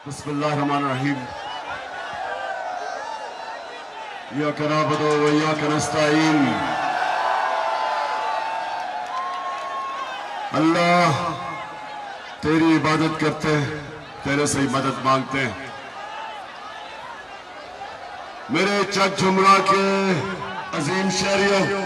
बिस्मिल्लाहिर्रहमानिर्रहीम। इय्याका नअबुदु व इय्याका नस्तईन। अल्लाह तेरी इबादत करते हैं, तेरे से ही मदद मांगते हैं। मेरे चक झुमरा के अजीम शहरियों,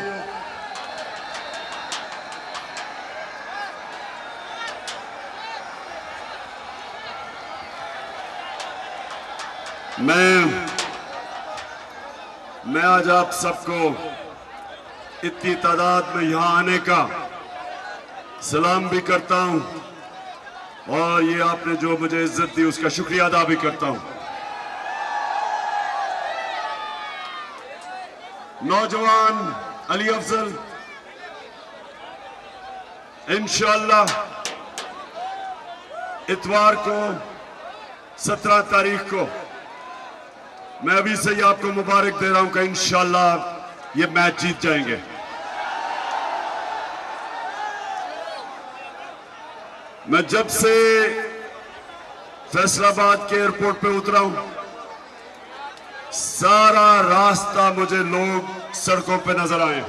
मैं आज आप सबको इतनी तादाद में यहां आने का सलाम भी करता हूं और ये आपने जो मुझे इज्जत दी उसका शुक्रिया अदा भी करता हूं। नौजवान अली अफजल इंशाअल्लाह इतवार को 17 तारीख को मैं अभी से ही आपको मुबारक दे रहा हूं कि इंशाअल्लाह ये मैच जीत जाएंगे। मैं जब से फैसलाबाद के एयरपोर्ट पे उतरा हूं, सारा रास्ता मुझे लोग सड़कों पे नजर आए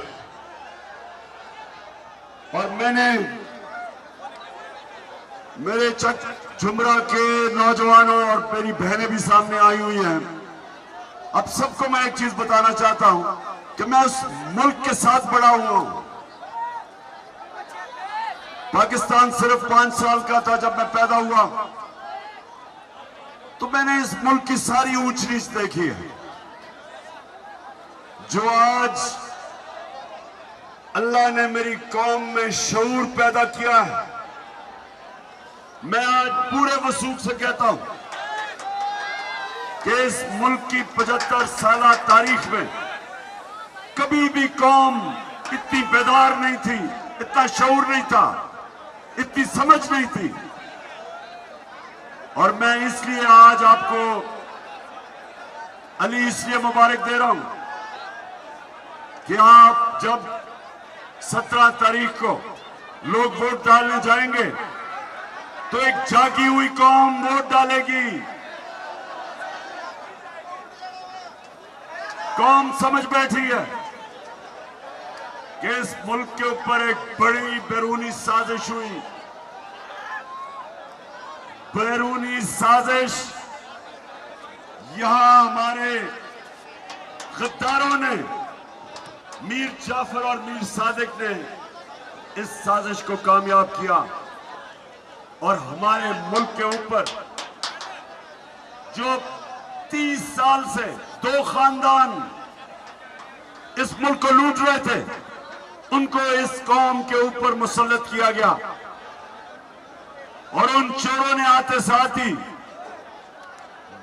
और मेरे चक झुमरा के नौजवानों और मेरी बहनें भी सामने आई हुई हैं। अब सबको मैं एक चीज बताना चाहता हूं कि मैं उस मुल्क के साथ बड़ा हुआ हूं। पाकिस्तान सिर्फ 5 साल का था जब मैं पैदा हुआ, तो मैंने इस मुल्क की सारी ऊंच नीच देखी है। जो आज अल्लाह ने मेरी कौम में शऊर पैदा किया है, मैं आज पूरे वसूख से कहता हूं कि इस मुल्क की 75 साल तारीख में कभी भी कौम इतनी बेदार नहीं थी, इतना शऊर नहीं था, इतनी समझ नहीं थी। और मैं इसलिए आज आपको अली इसलिए मुबारक दे रहा हूं कि आप जब 17 तारीख को लोग वोट डालने जाएंगे तो एक जागी हुई कौम वोट डालेगी। कौम समझ बैठी है कि इस मुल्क के ऊपर एक बड़ी बैरूनी साजिश हुई। बैरूनी साजिश यहां हमारे गद्दारों ने, मीर जाफर और मीर सादिक ने इस साजिश को कामयाब किया और हमारे मुल्क के ऊपर जो 30 साल से 2 खानदान इस मुल्क को लूट रहे थे, उनको इस कौम के ऊपर मुसल्लत किया गया और उन चोरों ने आते साथ ही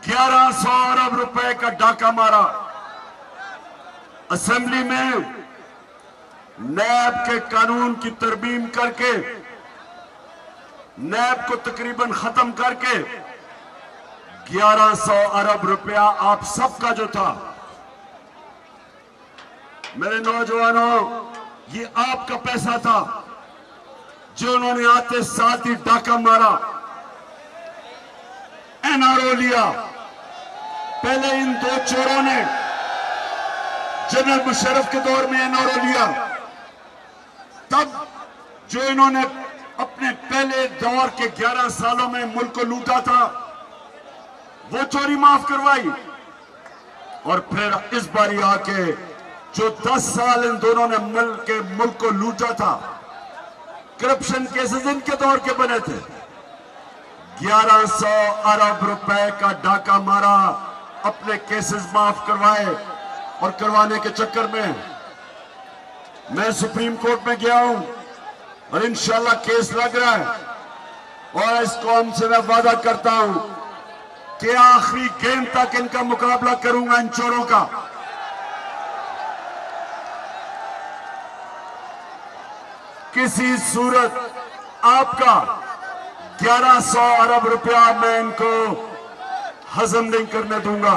1100 अरब रुपए का डाका मारा। असेंबली में नैब के कानून की तरमीम करके, नैब को तकरीबन खत्म करके 1100 अरब रुपया आप सबका जो था, मेरे नौजवानों, ये आपका पैसा था जो उन्होंने आते साथ ही डाका मारा, एनआरओ लिया। पहले इन 2 चोरों ने जनरल मुशर्रफ के दौर में एनआरओ लिया, तब जो इन्होंने अपने पहले दौर के 11 सालों में मुल्क को लूटा था वो चोरी माफ करवाई और फिर इस बारी आके जो 10 साल इन दोनों ने मुल्क को लूटा था, करप्शन केसेस इनके दौर के बने थे। 1100 अरब रुपए का डाका मारा, अपने केसेस माफ करवाए और करवाने के चक्कर में मैं सुप्रीम कोर्ट में गया हूं और इंशाल्लाह केस लग रहा है और इस कौम से मैं वादा करता हूं कि आखिरी गेंद तक इनका मुकाबला करूंगा, इन चोरों का। किसी सूरत आपका 1100 अरब रुपया मैं इनको हजम नहीं करने दूंगा।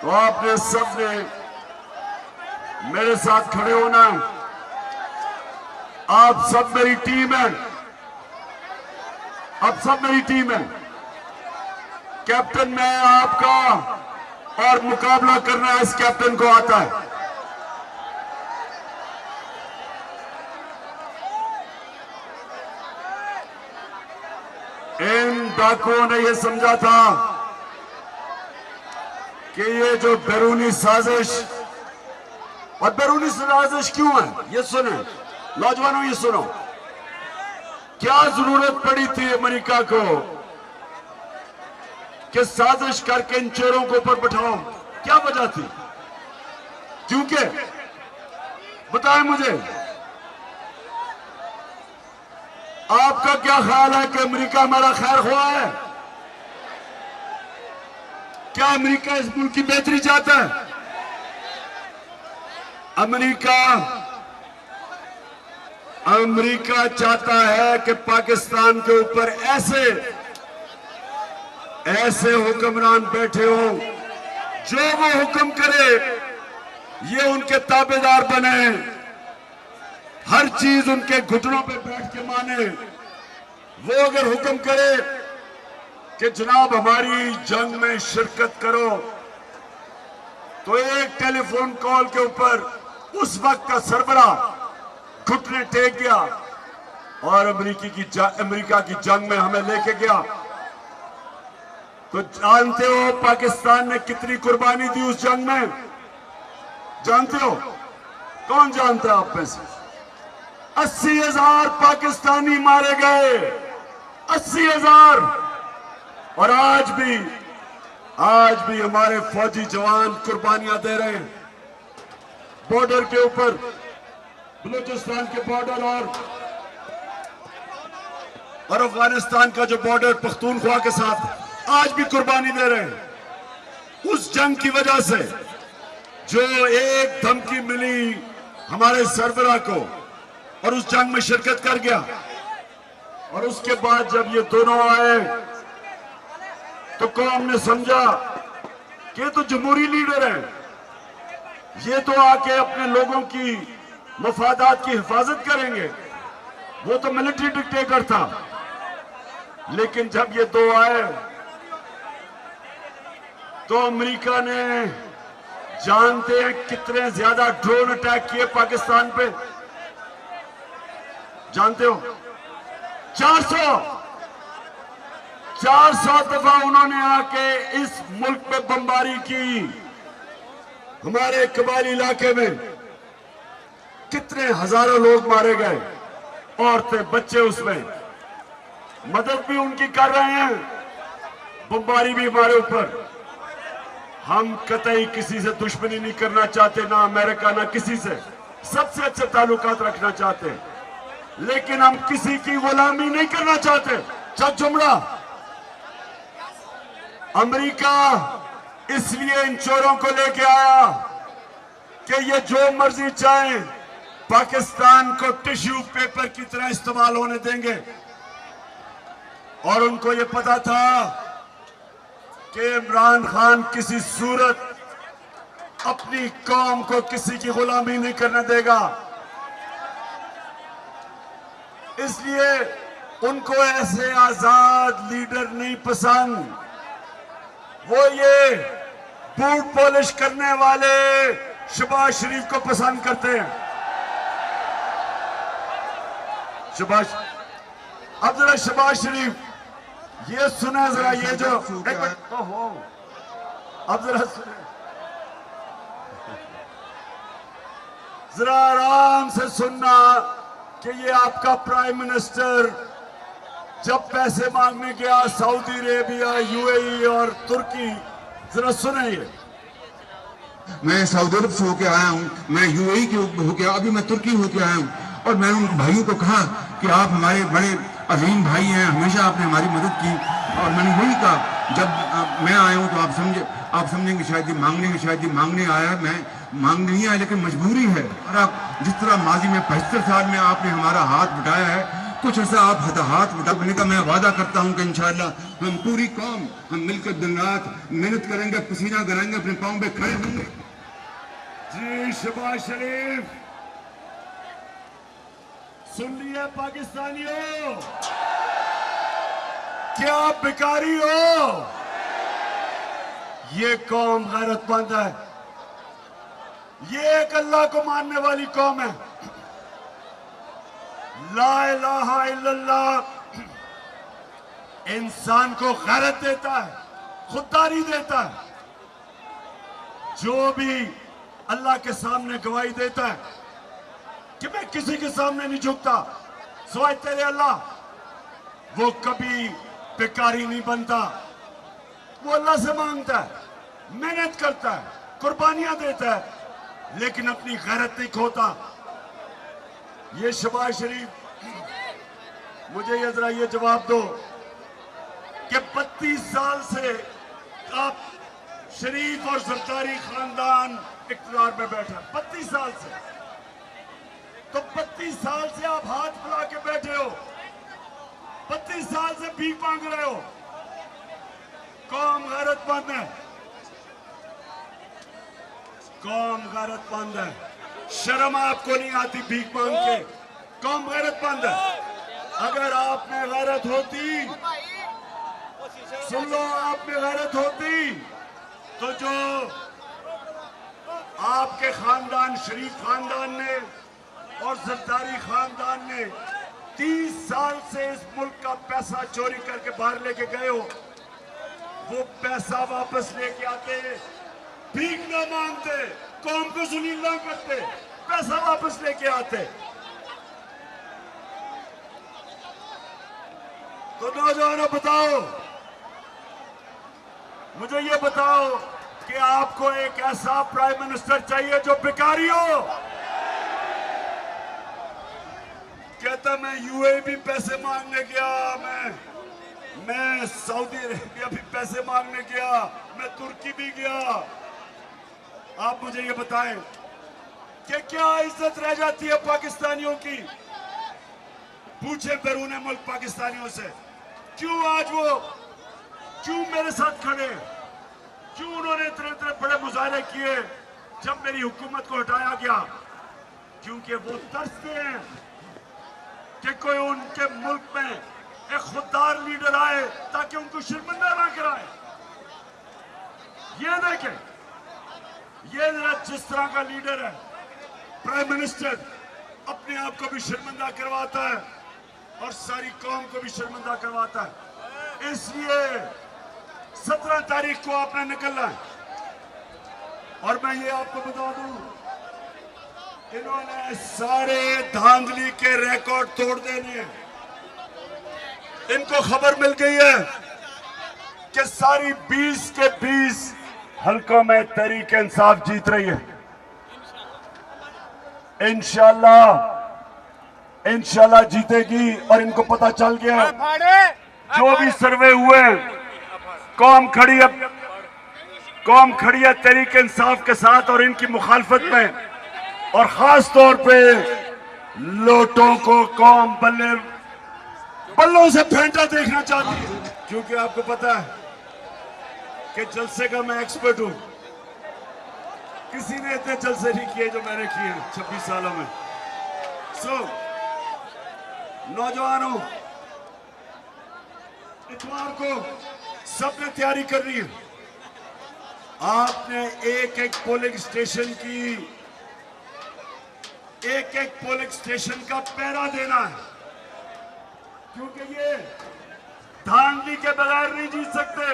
तो आपने सबने मेरे साथ खड़े होना है। आप सब मेरी टीम है। अब सब मेरी टीम है, कैप्टन मैं आपका, और मुकाबला करना इस कैप्टन को आता है। इन डाकुओं ने यह समझा था कि ये जो बैरूनी साजिश, और बैरूनी साजिश क्यों है ये सुने नौजवानों, ये सुनो, क्या जरूरत पड़ी थी अमेरिका को कि साजिश करके इन चोरों को ऊपर बैठाओ? क्या वजह थी? क्योंकि बताएं मुझे, आपका क्या ख्याल है कि अमेरिका हमारा खैर हुआ है? क्या अमेरिका इस मुल्क की बेहतरी चाहता है? अमेरिका चाहता है कि पाकिस्तान के ऊपर ऐसे हुक्मरान बैठे हो जो वो हुक्म करे ये उनके ताबेदार बने, हर चीज उनके घुटनों पे बैठ के माने। वो अगर हुक्म करे कि जनाब हमारी जंग में शिरकत करो, तो एक टेलीफोन कॉल के ऊपर उस वक्त का सरबराह घुटने टेक गया और अमेरिका की जंग में हमें लेके गया। तो जानते हो पाकिस्तान ने कितनी कुर्बानी दी उस जंग में? जानते हो? कौन जानता है आप में से? 80,000 पाकिस्तानी मारे गए, 80,000। और आज भी हमारे फौजी जवान कुर्बानियां दे रहे हैं बॉर्डर के ऊपर, बलूचिस्तान के बॉर्डर और अफगानिस्तान का जो बॉर्डर पख्तूनख्वा के साथ, आज भी कुर्बानी दे रहे हैं। उस जंग की वजह से जो एक धमकी मिली हमारे सरबराह को और उस जंग में शिरकत कर गया, और उसके बाद जब ये दोनों आए तो कौम ने समझा कि ये तो जमहूरी लीडर हैं, ये तो आके अपने लोगों की मफादात की हिफाजत करेंगे। वो तो मिलिट्री डिक्टेटर था। लेकिन जब ये दो आए तो अमेरिका ने, जानते हैं कितने ज्यादा ड्रोन अटैक किए पाकिस्तान पे? जानते हो? 400 दफा उन्होंने आके इस मुल्क पे बमबारी की। हमारे कबायली इलाके में कितने हजारों लोग मारे गए, औरतें बच्चे उसमें, मदद भी उनकी कर रहे हैं, बमबारी भी हमारे ऊपर। हम कतई किसी से दुश्मनी नहीं करना चाहते, ना अमेरिका ना किसी से, सबसे अच्छे ताल्लुकात रखना चाहते हैं, लेकिन हम किसी की गुलामी नहीं करना चाहते। चक झुमड़ा अमेरिका इसलिए इन चोरों को लेके आया कि ये जो मर्जी चाहे पाकिस्तान को टिश्यू पेपर की तरह इस्तेमाल होने देंगे। और उनको ये पता था कि इमरान खान किसी सूरत अपनी कौम को किसी की गुलामी नहीं करने देगा। इसलिए उनको ऐसे आजाद लीडर नहीं पसंद, वो ये बूट पॉलिश करने वाले शहबाज शरीफ को पसंद करते हैं। अब जरा शहबाज शरीफ ये सुना जरा, ये जो अब जरा आराम से सुनना कि ये आपका प्राइम मिनिस्टर जब पैसे मांगने गया सऊदी अरेबिया, यूएई और तुर्की, जरा सुने ये। मैं सऊदी अरब से होके आया हूँ, मैं यूएई के होके, अभी मैं तुर्की होके आया हूँ, और मैंने उन भाइयों को कहा कि आप हमारे बड़े अजीम भाई हैं, हमेशा आपने हमारी मदद की। और मैंने वही कहा, जब मैं आया हूँ तो आप समझेंगे शायद ये मांगने आया, मैं मांगने नहीं आया, लेकिन मजबूरी है। और आप जिस तरह माजी में 75 साल में आपने हमारा हाथ बटाया है, कुछ ऐसा आप हाथ बटाने का मैं वादा करता हूँ कि इंशाअल्लाह हम पूरी कौम हम मिलकर दिन रात मेहनत करेंगे, पसीना गलाएंगे, अपने पाँव पे खड़े होंगे। जी शहबाज शरीफ, सुन लिया पाकिस्तानियों, क्या आप भिखारी हो? ये कौम गैरतमंद है, ये एक अल्लाह को मानने वाली कौम है। ला इलाहा इल्लल्लाह इंसान को गैरत देता है, खुददारी देता है। जो भी अल्लाह के सामने गवाही देता है कि मैं किसी के सामने नहीं झुकता सिवाय तेरे अल्लाह, वो कभी भिखारी नहीं बनता। वो अल्लाह से मांगता है, मेहनत करता है, कुर्बानियां देता है, लेकिन अपनी गैरत नहीं खोता। ये शहबाज शरीफ, मुझे ये जरा ये जवाब दो कि 32 साल से आप शरीफ और सरकारी खानदान इक़्तिदार में बैठा, 32 साल से, तो 32 साल से आप हाथ फैला के बैठे हो, 32 साल से भीख मांग रहे हो। कौम गैरतमंद है, कौम गैरतमंद है। शर्म आपको नहीं आती भीख मांग के? कौम गैरतमंद है। अगर आप में गैरत होती, सुन लो, आप में गैरत होती तो जो आपके खानदान, शरीफ खानदान ने और सरदारी खानदान ने 30 साल से इस मुल्क का पैसा चोरी करके बाहर लेके गए हो, वो पैसा वापस लेके आते, भीख ना मांगते, कौम को जलील ना करते, पैसा वापस लेके आते। तो नौजवानों बताओ, मुझे ये बताओ कि आपको एक ऐसा प्राइम मिनिस्टर चाहिए जो भिखारी हो? कहता मैं यूएई भी पैसे मांगने गया, मैं सऊदी अरेबिया भी पैसे मांगने गया, मैं तुर्की भी गया। आप मुझे ये बताएं कि क्या इज्जत रह जाती है पाकिस्तानियों की? पूछे बैरून मुल्क पाकिस्तानियों से, क्यों आज वो, क्यों मेरे साथ खड़े, क्यों उन्होंने इतने इतने बड़े मुजाहरे किए जब मेरी हुकूमत को हटाया गया? क्योंकि वो तरसते हैं कि कोई उनके मुल्क में एक खुददार लीडर आए ताकि उनको शर्मिंदा ना कराए। ये देखें, ये जिस तरह का लीडर है, प्राइम मिनिस्टर अपने आप को भी शर्मिंदा करवाता है और सारी कौम को भी शर्मिंदा करवाता है। इसलिए 17 तारीख को आपने निकलना है। और मैं ये आपको बता दूं, इन्होंने सारे धांधली के रिकॉर्ड तोड़ देने हैं। इनको खबर मिल गई है कि सारी 20 के 20 हलकों में तहरीक इंसाफ जीत रही है। इंशाल्लाह जीतेगी। और इनको पता चल गया, जो भी सर्वे हुए, कौम खड़ी है तहरीक इंसाफ के साथ और इनकी मुखालफत में। और खास तौर पे लोटों को कौम बल्लों से फेंटा देखना चाहती है, क्योंकि आपको पता है कि जलसे का मैं एक्सपर्ट हूं। किसी ने इतने जलसे नहीं किए जो मैंने किए 26 सालों में। नौजवानों, इतवार को सबने तैयारी करनी है। आपने एक एक पोलिंग स्टेशन का पहरा देना है, क्योंकि ये धांधली के बगैर नहीं जीत सकते।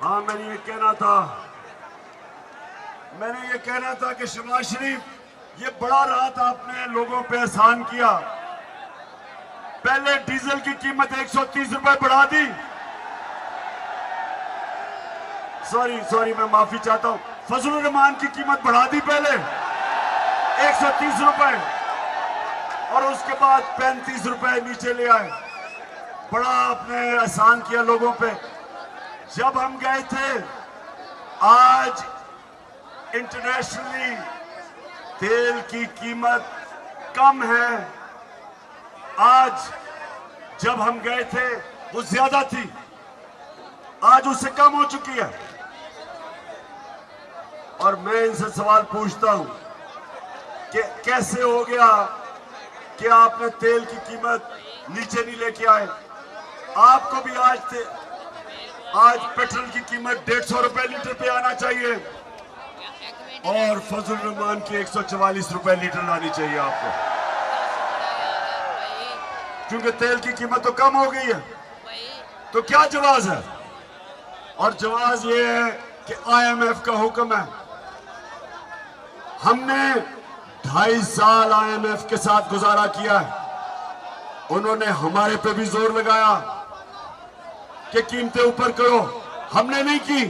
हाँ, मैंने ये कहना था कि शहबाज शरीफ, ये बड़ा रात आपने लोगों पे एहसान किया। पहले डीजल की कीमत 130 रुपए बढ़ा दी। सॉरी, मैं माफी चाहता हूं। फजलुर रहमान की कीमत बढ़ा दी पहले 130 रुपए, और उसके बाद 35 रुपए नीचे ले आए। बड़ा आपने एहसान किया लोगों पे। जब हम गए थे, आज इंटरनेशनली तेल की कीमत कम है। आज जब हम गए थे वो ज्यादा थी, आज उससे कम हो चुकी है। और मैं इनसे सवाल पूछता हूं कि कैसे हो गया कि आपने तेल की कीमत नीचे नहीं लेके आए। आपको भी आज पेट्रोल की कीमत 150 रुपए लीटर पे आना चाहिए और फजल रहमान की 144 रुपए लीटर लानी चाहिए आपको, क्योंकि तेल की कीमत तो कम हो गई है। तो क्या जवाब है? और जवाब ये है कि IMF का हुक्म है। हमने 2.5 साल IMF के साथ गुजारा किया है। उन्होंने हमारे पे भी जोर लगाया कि कीमतें ऊपर करो, हमने नहीं की,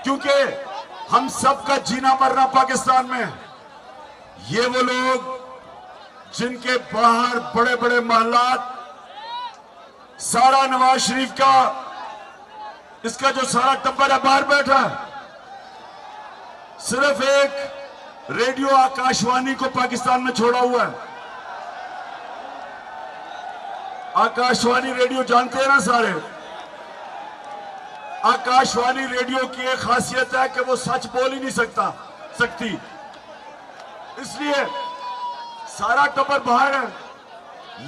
क्योंकि हम सबका जीना मरना पाकिस्तान में है। ये वो लोग जिनके बाहर बड़े बड़े महलात, सारा नवाज शरीफ का इसका जो सारा टब्बर है बाहर बैठा है, सिर्फ एक रेडियो आकाशवाणी को पाकिस्तान में छोड़ा हुआ है। आकाशवाणी रेडियो जानते हैं ना सारे? आकाशवाणी रेडियो की एक खासियत है कि वो सच बोल ही नहीं सकती, इसलिए सारा टब्बर बाहर है।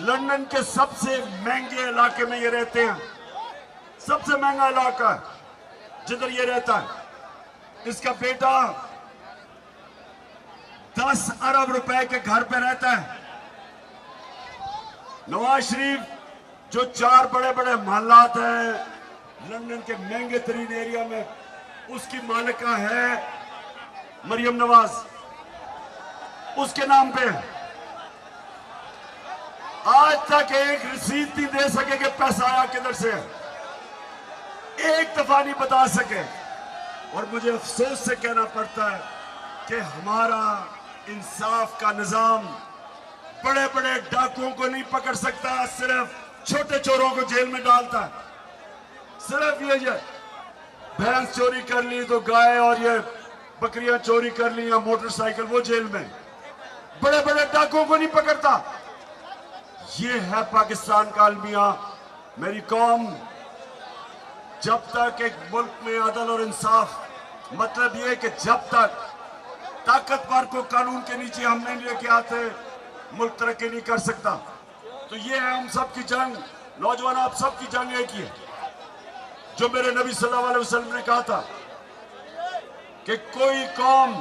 लंदन के सबसे महंगे इलाके में ये रहते हैं, सबसे महंगा इलाका है जिधर ये रहता है। इसका बेटा 10 अरब रुपए के घर पे रहता है। नवाज शरीफ जो 4 बड़े बड़े महलात हैं लंदन के महंगे तरीन एरिया में, उसकी मालिका है मरियम नवाज, उसके नाम पे। आज तक एक रसीद नहीं दे सके कि पैसा आया किधर से, एक दफा नहीं बता सके। और मुझे अफसोस से कहना पड़ता है कि हमारा इंसाफ का निजाम बड़े बड़े डाकुओं को नहीं पकड़ सकता, सिर्फ छोटे चोरों को जेल में डालता है। सिर्फ ये भैंस चोरी कर ली तो गाय और ये बकरियां चोरी कर ली या मोटरसाइकिल, वो जेल में। बड़े बड़े डाकुओं को नहीं पकड़ता। ये है पाकिस्तान का अलमिया। मेरी कौम, जब तक एक मुल्क में अदल और इंसाफ, मतलब ये कि जब तक ताकतवर को कानून के नीचे हम नहीं लेके आते, मुल्क तरक्की नहीं कर सकता। तो ये है हम सब की जंग। नौजवान, आप सब की जंग एक ही है, जो मेरे नबी सल्लल्लाहु अलैहि वसल्लम ने कहा था कि कोई कौम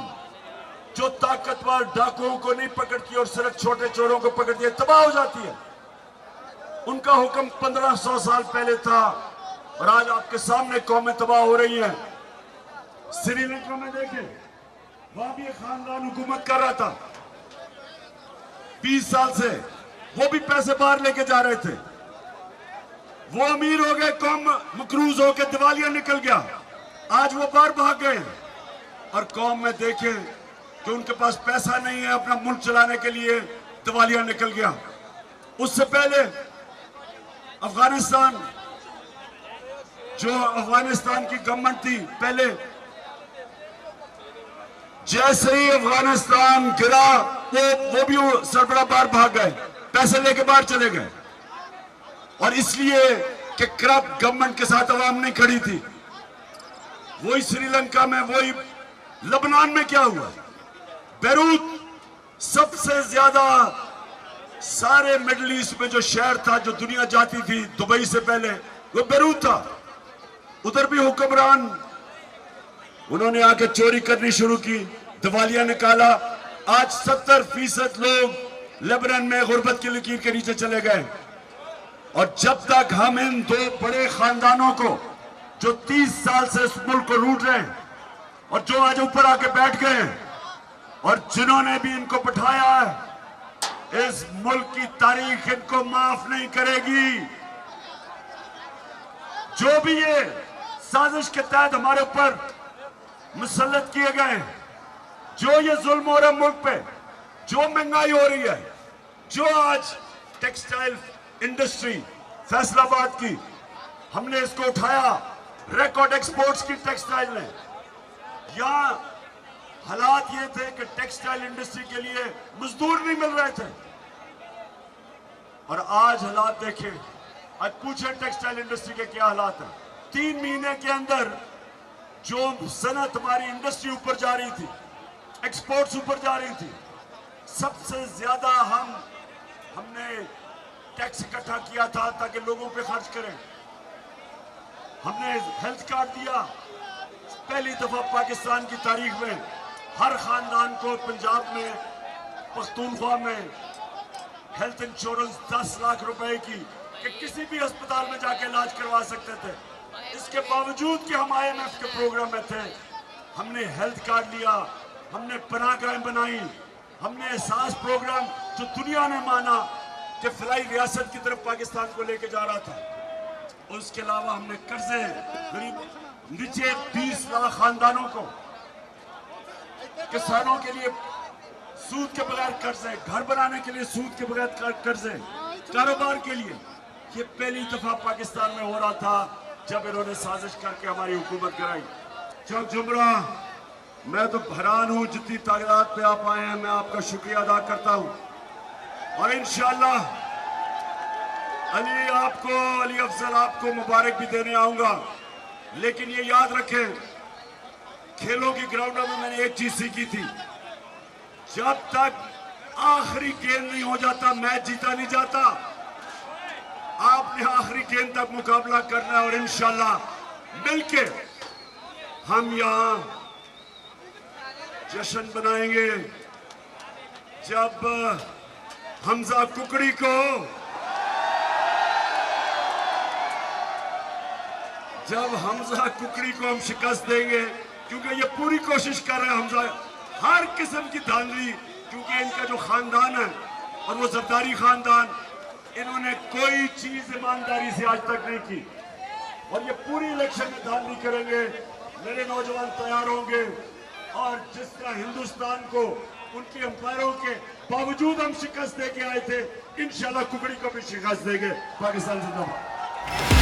जो ताकतवर डाकुओं को नहीं पकड़ती और सिर्फ छोटे चोरों को पकड़ती है, तबाह हो जाती है। उनका हुक्म 1500 साल पहले था और आज आपके सामने कौमें तबाह हो रही हैं। श्रीलंका में देखें, वहां भी एक खानदान हुकूमत कर रहा था 20 साल से, वो भी पैसे बाहर लेके जा रहे थे। वो अमीर हो गए, कौम मकरूज होकर दिवालिया निकल गया, आज वो बाहर भाग गए। और कौम में देखें कि उनके पास पैसा नहीं है अपना मुल्क चलाने के लिए, दिवालिया निकल गया। उससे पहले अफगानिस्तान, जो अफगानिस्तान की गवर्नमेंट थी पहले, जैसे ही अफगानिस्तान गिरा वो भी सरबराह बाहर भाग गए, पैसे लेके बाहर चले गए। और इसलिए कि करप्ट गवर्नमेंट के साथ अवाम नहीं खड़ी थी। वही श्रीलंका में, वही लबनान में क्या हुआ? बेरूत, सबसे ज्यादा सारे मिडिल ईस्ट में जो शहर था, जो दुनिया जाती थी दुबई से पहले, वो बेरूत था। उधर भी हुक्मरान, उन्होंने आके चोरी करनी शुरू की, दिवालिया निकाला। आज 70% लोग लेबनान में गुर्बत की लकीर के नीचे चले गए। और जब तक हम इन 2 बड़े खानदानों को, जो 30 साल से इस मुल्क को लूट रहे हैं और जो आज ऊपर आके बैठ गए हैं, और जिन्होंने भी इनको बिठाया है, इस मुल्क की तारीख इनको माफ नहीं करेगी। जो भी ये साजिश के तहत हमारे ऊपर मुसल्लत किए गए, जो ये जुल्म हो रहा है मुल्क पे, जो महंगाई हो रही है, जो आज टेक्सटाइल इंडस्ट्री फैसलाबाद की, हमने इसको उठाया, रिकॉर्ड एक्सपोर्ट्स की टेक्सटाइल ने। यहां हालात ये थे कि टेक्सटाइल इंडस्ट्री के लिए मजदूर नहीं मिल रहे थे, और आज हालात देखें। आज पूछे टेक्सटाइल इंडस्ट्री के क्या हालात हैं। 3 महीने के अंदर जो सनत हमारी इंडस्ट्री ऊपर जा रही थी, एक्सपोर्ट्स ऊपर जा रही थी, सबसे ज्यादा हम हमने टैक्स इकट्ठा किया था ताकि लोगों पे खर्च करें। हमने हेल्थ कार्ड दिया। पहली दफा पाकिस्तान की तारीख में हर खानदान को पंजाब में पख्तूनख्वा में हेल्थ इंश्योरेंस 10 लाख रुपए की कि किसी भी अस्पताल में जाके इलाज करवा सकते थे। इसके बावजूद कि हम IMF के प्रोग्राम में थे, हमने हेल्थ कार्ड लिया, हमने पनाहगाहें बनाई, हमने एहसास प्रोग्राम जो दुनिया ने माना कि फलाई रियासत की तरफ पाकिस्तान को लेके जा रहा था। उसके अलावा हमने कर्जे गरीब नीचे 20 लाख खानदानों को, किसानों के लिए सूद के बगैर कर्जे, घर बनाने के लिए सूद के बगैर कर्जे, कारोबार के लिए। ये पहली दफा पाकिस्तान में हो रहा था जब इन्होंने साजिश करके हमारी हुकूमत कराई। चौक जुमरा, मैं तो हैरान हूं जितनी तादाद पे आप आए हैं। मैं आपका शुक्रिया अदा करता हूं और इंशाअल्लाह अली अफजल आपको मुबारक भी देने आऊंगा। लेकिन ये याद रखें, खेलों की ग्राउंडों में मैंने एक चीज सीखी थी, जब तक आखिरी गेंद नहीं हो जाता मैच जीता नहीं जाता। आपने आखिरी गेंद तक मुकाबला करना है और इंशाअल्लाह मिलके हम यहां जश्न बनाएंगे जब हमजा कुकड़ी को हम शिकस्त देंगे, क्योंकि ये पूरी कोशिश कर रहे हैं हमजा हर किस्म की धांधली, क्योंकि इनका जो खानदान है और वो जरदारी खानदान, इन्होंने कोई चीज ईमानदारी से आज तक नहीं की और ये पूरी इलेक्शन में धांधली करेंगे। मेरे नौजवान तैयार होंगे और जिस तरह हिंदुस्तान को उनके अंपायरों के बावजूद हम शिकस्त दे के आए थे, इंशाल्लाह कुकड़ी को भी शिकस्त देंगे। पाकिस्तान जिंदाबाद।